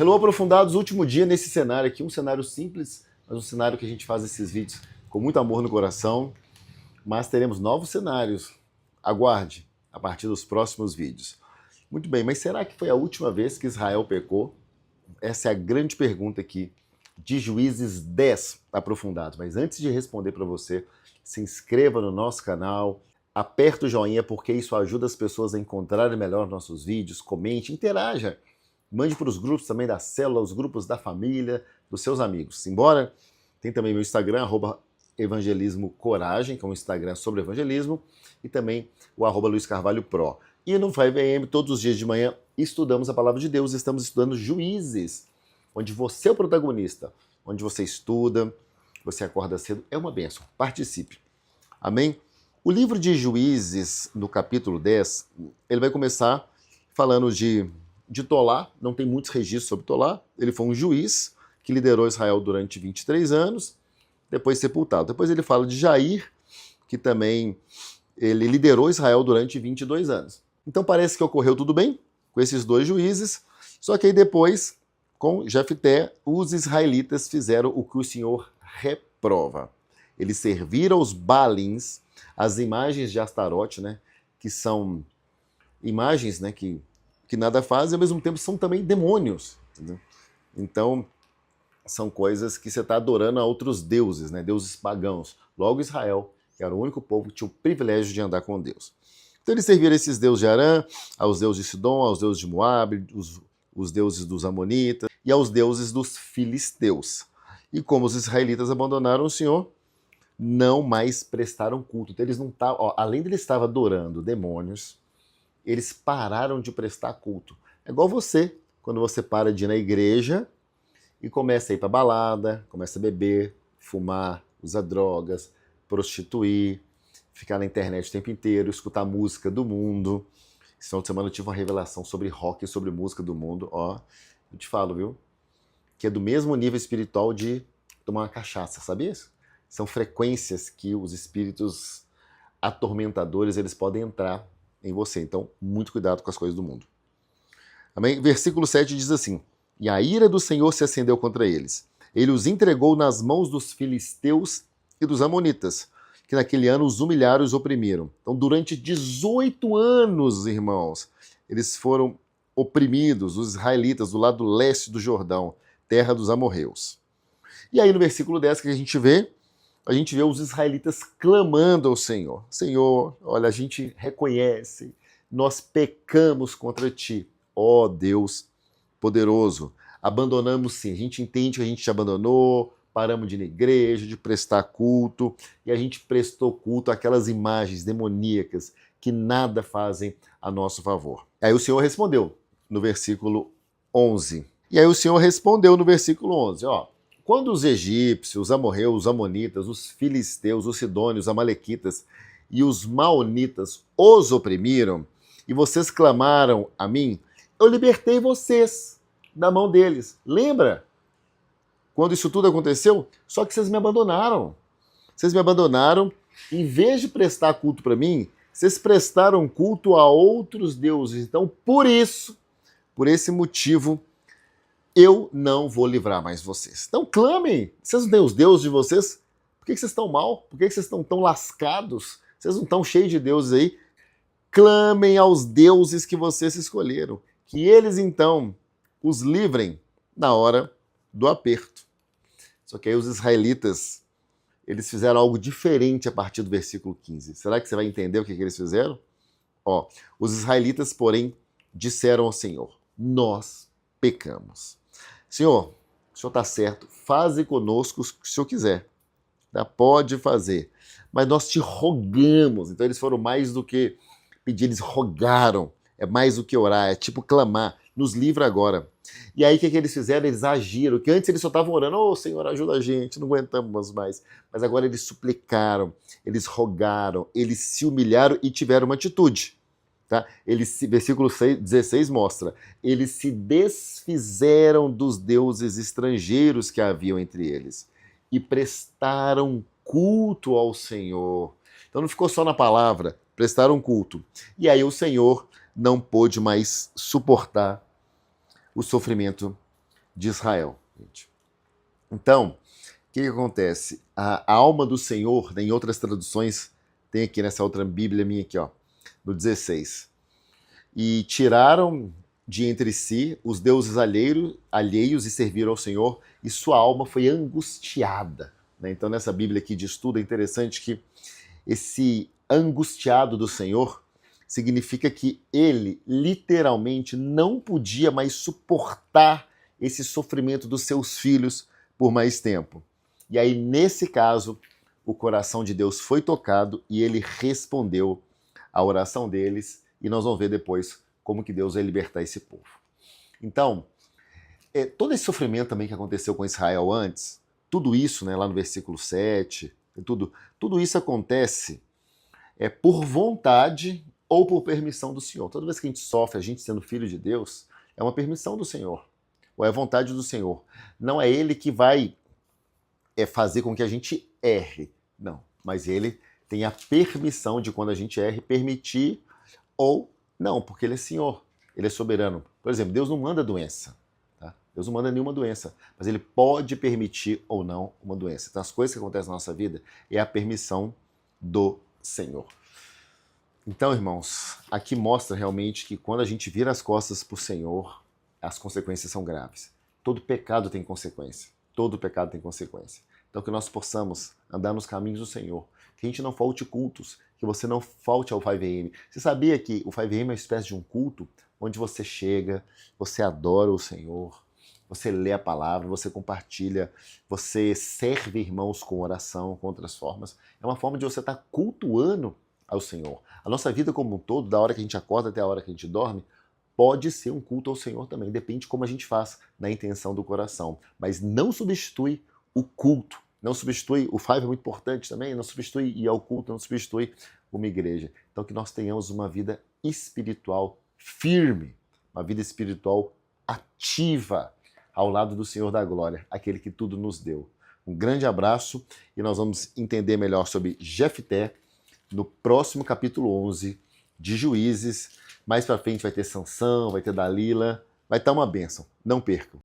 Hello, aprofundados, último dia nesse cenário aqui, um cenário simples, mas um cenário que a gente faz esses vídeos com muito amor no coração, mas teremos novos cenários. Aguarde a partir dos próximos vídeos. Muito bem, mas será que foi a última vez que Israel pecou? Essa é a grande pergunta aqui de Juízes 10 aprofundados. Mas antes de responder para você, se inscreva no nosso canal, aperta o joinha porque isso ajuda as pessoas a encontrarem melhor nossos vídeos, comente, interaja. Mande para os grupos também da célula, os grupos da família, dos seus amigos. Simbora? Tem também meu Instagram, @evangelismocoragem, que é um Instagram sobre evangelismo, e também o @luiscarvalhopro. E no 5am, todos os dias de manhã, estudamos a Palavra de Deus, estamos estudando Juízes, onde você é o protagonista, onde você estuda, você acorda cedo, é uma bênção. Participe. Amém? O livro de Juízes, no capítulo 10, ele vai começar falando de Tolá, não tem muitos registros sobre Tolá. Ele foi um juiz que liderou Israel durante 23 anos, depois sepultado. Depois ele fala de Jair, que também ele liderou Israel durante 22 anos. Então parece que ocorreu tudo bem com esses dois juízes, só que aí depois, com Jefté, os israelitas fizeram o que o Senhor reprova. Eles serviram aos Baalins, as imagens de Astarote, né, que são imagens, né, que nada fazem, e ao mesmo tempo são também demônios. Entendeu? Então, são coisas que você está adorando a outros deuses, né? Deuses pagãos. Logo, Israel, que era o único povo que tinha o privilégio de andar com Deus. Então, eles serviram esses deuses de Arã, aos deuses de Sidom, aos deuses de Moabe, os deuses dos Amonitas e aos deuses dos Filisteus. E como os israelitas abandonaram o Senhor, não mais prestaram culto. Então, eles não estavam, além de eles estavam adorando demônios, eles pararam de prestar culto. É igual você, quando você para de ir na igreja e começa a ir para balada, começa a beber, fumar, usar drogas, prostituir, ficar na internet o tempo inteiro, escutar música do mundo. Esse final de semana eu tive uma revelação sobre rock e sobre música do mundo. Ó, eu te falo, viu? Que é do mesmo nível espiritual de tomar uma cachaça, sabia isso? São frequências que os espíritos atormentadores eles podem entrar em você. Então, muito cuidado com as coisas do mundo. Amém? Versículo 7 diz assim: E a ira do Senhor se acendeu contra eles. Ele os entregou nas mãos dos filisteus e dos amonitas, que naquele ano os humilharam e os oprimiram. Então, durante 18 anos, irmãos, eles foram oprimidos, os israelitas, do lado leste do Jordão, terra dos amorreus. E aí, no versículo 10, que a gente vê os israelitas clamando ao Senhor. Senhor, olha, a gente reconhece, nós pecamos contra ti, ó Deus poderoso. Abandonamos sim, a gente entende que a gente te abandonou, paramos de ir na igreja, de prestar culto, e a gente prestou culto àquelas imagens demoníacas que nada fazem a nosso favor. Aí o Senhor respondeu no versículo 11. E aí o Senhor respondeu no versículo 11, ó. Quando os egípcios, os amorreus, os amonitas, os filisteus, os sidônios, os amalequitas e os maonitas os oprimiram, e vocês clamaram a mim, eu libertei vocês da mão deles. Lembra? Quando isso tudo aconteceu? Só que vocês me abandonaram. Vocês me abandonaram, em vez de prestar culto para mim, vocês prestaram culto a outros deuses. Então, por esse motivo, eu não vou livrar mais vocês. Então clamem. Vocês não têm os deuses de vocês? Por que vocês estão mal? Por que vocês estão tão lascados? Vocês não estão cheios de deuses aí? Clamem aos deuses que vocês escolheram. Que eles, então, os livrem na hora do aperto. Só que aí os israelitas, eles fizeram algo diferente a partir do versículo 15. Será que você vai entender o que eles fizeram? Ó, os israelitas, porém, disseram ao Senhor, nós pecamos. Senhor, o Senhor está certo, faze conosco o que o Senhor quiser. Tá? Pode fazer. Mas nós te rogamos. Então eles foram mais do que pedir, eles rogaram. É mais do que orar, é tipo clamar. Nos livra agora. E aí o que eles fizeram? Eles agiram. Que antes eles só estavam orando, ô Senhor, ajuda a gente, não aguentamos mais. Mas agora eles suplicaram, eles rogaram, eles se humilharam e tiveram uma atitude. Tá? Versículo 16 mostra, eles se desfizeram dos deuses estrangeiros que haviam entre eles e prestaram culto ao Senhor. Então não ficou só na palavra, prestaram culto. E aí o Senhor não pôde mais suportar o sofrimento de Israel. Gente. Então, o que acontece? A alma do Senhor, né, em outras traduções, tem aqui nessa outra Bíblia minha aqui, ó, no 16. E tiraram de entre si os deuses alheios e serviram ao Senhor, e sua alma foi angustiada. Né? Então, nessa Bíblia aqui de estudo, é interessante que esse angustiado do Senhor significa que ele literalmente não podia mais suportar esse sofrimento dos seus filhos por mais tempo. E aí, nesse caso, o coração de Deus foi tocado e ele respondeu à oração deles, e nós vamos ver depois como que Deus vai libertar esse povo. Então, todo esse sofrimento também que aconteceu com Israel antes, tudo isso, né, lá no versículo 7, tudo isso acontece por vontade ou por permissão do Senhor. Toda vez que a gente sofre, a gente sendo filho de Deus, é uma permissão do Senhor, ou é a vontade do Senhor. Não é Ele que vai fazer com que a gente erre, não. Mas Ele tem a permissão de, quando a gente erre, permitir ou não, porque Ele é Senhor, Ele é soberano. Por exemplo, Deus não manda doença. Tá? Deus não manda nenhuma doença, mas Ele pode permitir ou não uma doença. Então, as coisas que acontecem na nossa vida é a permissão do Senhor. Então, irmãos, aqui mostra realmente que quando a gente vira as costas para o Senhor, as consequências são graves. Todo pecado tem consequência. Todo pecado tem consequência. Então, que nós possamos andar nos caminhos do Senhor. Que a gente não falte cultos, que você não falte ao 5am. Você sabia que o 5am é uma espécie de um culto onde você chega, você adora o Senhor, você lê a palavra, você compartilha, você serve irmãos com oração, com outras formas. É uma forma de você estar cultuando ao Senhor. A nossa vida como um todo, da hora que a gente acorda até a hora que a gente dorme, pode ser um culto ao Senhor também. Depende de como a gente faz, na intenção do coração. Mas não substitui o culto. Não substitui, o 5 é muito importante também, não substitui ir ao culto, não substitui uma igreja. Então que nós tenhamos uma vida espiritual firme, uma vida espiritual ativa, ao lado do Senhor da Glória, aquele que tudo nos deu. Um grande abraço e nós vamos entender melhor sobre Jefté no próximo capítulo 11 de Juízes. Mais pra frente vai ter Sansão, vai ter Dalila, vai estar uma bênção. Não percam.